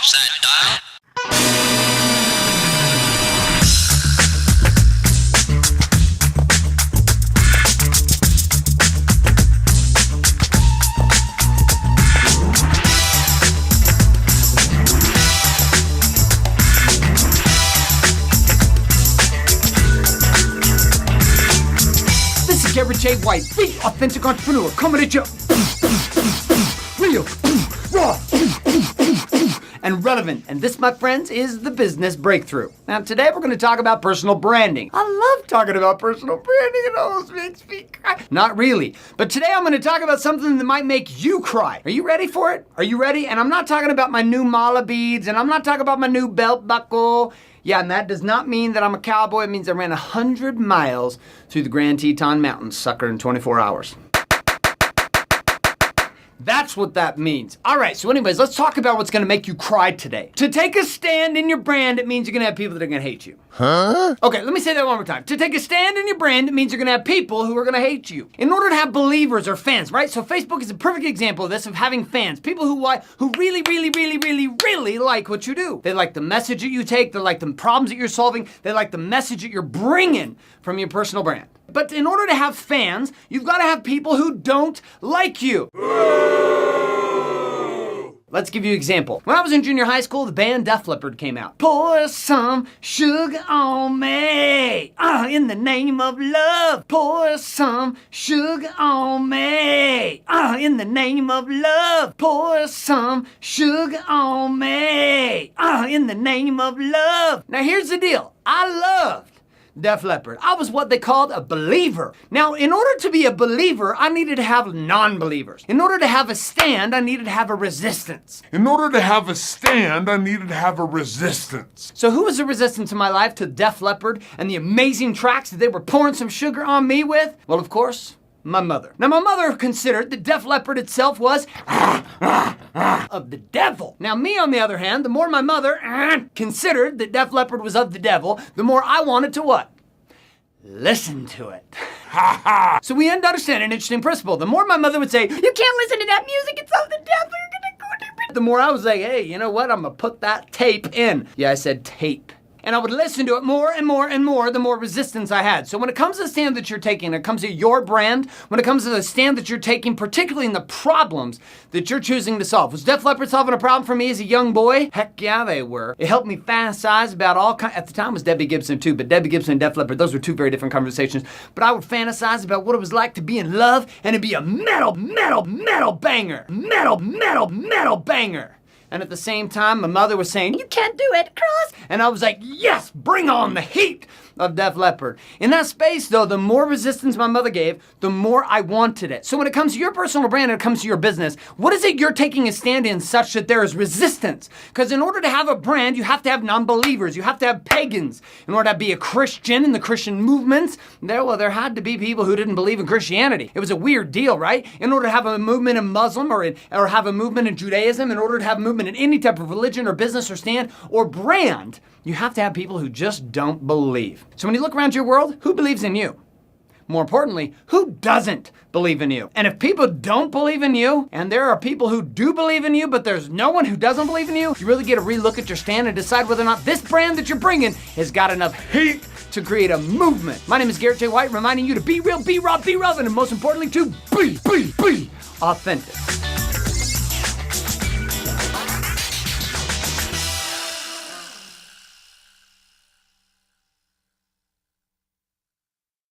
Watch that dial. This is Garrett J. White, the authentic entrepreneur, coming at you real, raw, and relevant. And this, my friends, is the business breakthrough. Now, today we're going to talk about personal branding. I love talking about personal branding. It almost makes me cry. Not really. But today I'm going to talk about something that might make you cry. Are you ready for it? Are you ready? And I'm not talking about my new mala beads, and I'm not talking about my new belt buckle. Yeah, and that does not mean that I'm a cowboy. It means I ran 100 miles through the Grand Teton Mountains, sucker, in 24 hours. That's what that means. All right, so anyways, let's talk about what's gonna make you cry today. To take a stand in your brand, it means you're gonna have people that are gonna hate you. Huh? Okay, let me say that one more time. To take a stand in your brand, it means you're gonna have people who are gonna hate you. In order to have believers or fans, right? So Facebook is a perfect example of this, of having fans. People who really like what you do. They like the message that you take, they like the problems that you're solving, they like the message that you're bringing from your personal brand. But in order to have fans, you've got to have people who don't like you. Let's give you an example. When I was in junior high school, the band Def Leppard came out. Pour some sugar on me, in the name of love. Pour some sugar on me, in the name of love. Pour some sugar on me, in the name of love. Now here's the deal. I loved Def Leppard. I was what they called a believer. Now, in order to be a believer, I needed to have non-believers. In order to have a stand, I needed to have a resistance. In order to have a stand, I needed to have a resistance. So who was the resistance in my life to Def Leppard and the amazing tracks that they were pouring some sugar on me with? Well, of course, my mother. Now, my mother considered that Def Leppard itself was of the devil. Now, me, on the other hand, the more my mother considered that Def Leppard was of the devil, the more I wanted to what? Listen to it. So we end up understanding an interesting principle. The more my mother would say, you can't listen to that music, it's of the devil, you're gonna go to it. The more I was like, hey, you know what? I'm gonna put that tape in. Yeah, I said tape. And I would listen to it more and more and more, the more resistance I had. So when it comes to the stand that you're taking, when it comes to your brand, when it comes to the stand that you're taking, particularly in the problems that you're choosing to solve. Was Def Leppard solving a problem for me as a young boy? Heck yeah, they were. It helped me fantasize about all kinds, at the time it was Debbie Gibson too, but Debbie Gibson and Def Leppard, those were two very different conversations. But I would fantasize about what it was like to be in love and to be a metal banger. Metal banger. And at the same time, my mother was saying, you can't do it, Cross. And I was like, yes, bring on the heat of Def Leppard. In that space, though, the more resistance my mother gave, the more I wanted it. So when it comes to your personal brand and it comes to your business, what is it you're taking a stand in such that there is resistance? Because in order to have a brand, you have to have non-believers. You have to have pagans. In order to be a Christian in the Christian movements, there had to be people who didn't believe in Christianity. It was a weird deal, right? In order to have a movement in Muslim or have a movement in Judaism, in order to have a movement in any type of religion or business or stand or brand, you have to have people who just don't believe. So when you look around your world, who believes in you? More importantly, who doesn't believe in you? And if people don't believe in you, and there are people who do believe in you, but there's no one who doesn't believe in you, you really get to relook at your stand and decide whether or not this brand that you're bringing has got enough heat to create a movement. My name is Garrett J. White, reminding you to be real, be raw, be relevant, and most importantly, to be authentic.